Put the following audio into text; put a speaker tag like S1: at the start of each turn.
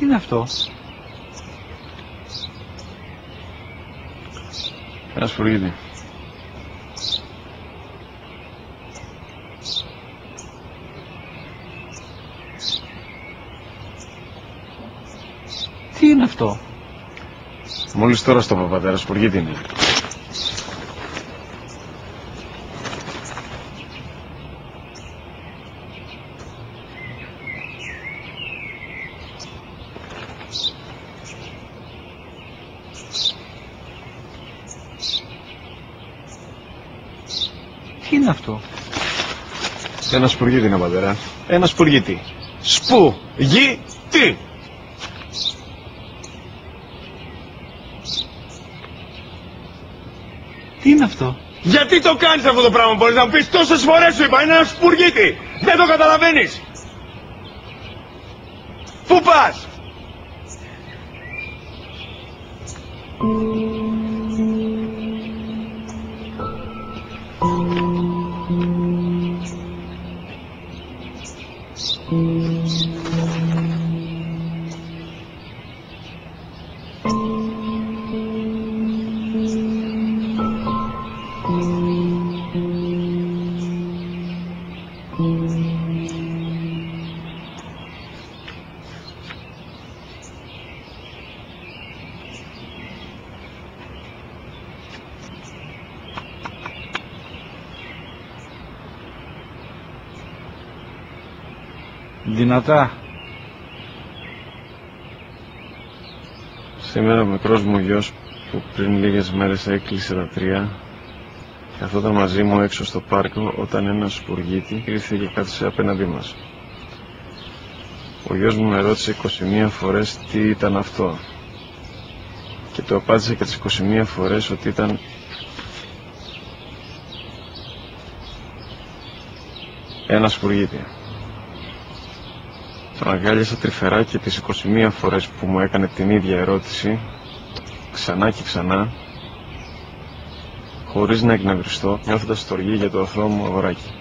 S1: είναι αυτό?
S2: Ένα σπουργίτη.
S1: Τι είναι αυτό?
S2: Μόλις τώρα στο πατέρα, σπουργίτη είναι.
S1: Τι είναι αυτό?
S2: Ένα σπουργίτη είναι, πατέρα. Ένα σπουργίτη. Σπου-γι-τι.
S1: Τι είναι αυτό?
S2: Γιατί το κάνεις αυτό το πράγμα, μπορείς να μου πεις? Τόσες φορές σου είπα, είναι ένα σπουργίτη. Δεν το καταλαβαίνεις. Πού πας?
S1: Δυνατά.
S2: Σήμερα ο μικρός μου γιος που πριν λίγες μέρες έκλεισε τα 3 καθόταν μαζί μου έξω στο πάρκο όταν ένας σπουργίτη ήρθε και κάθισε απέναντί μας. Ο γιος μου με ρώτησε 21 φορές τι ήταν αυτό και του απάντησε και τις 21 φορές ότι ήταν ένα σπουργίτη. Τον αγκάλιασα τρυφερά και τις 21 φορές που μου έκανε την ίδια ερώτηση, ξανά και ξανά, χωρίς να εκνευριστώ, νιώθοντας στοργή για το αθώο μου αγοράκι.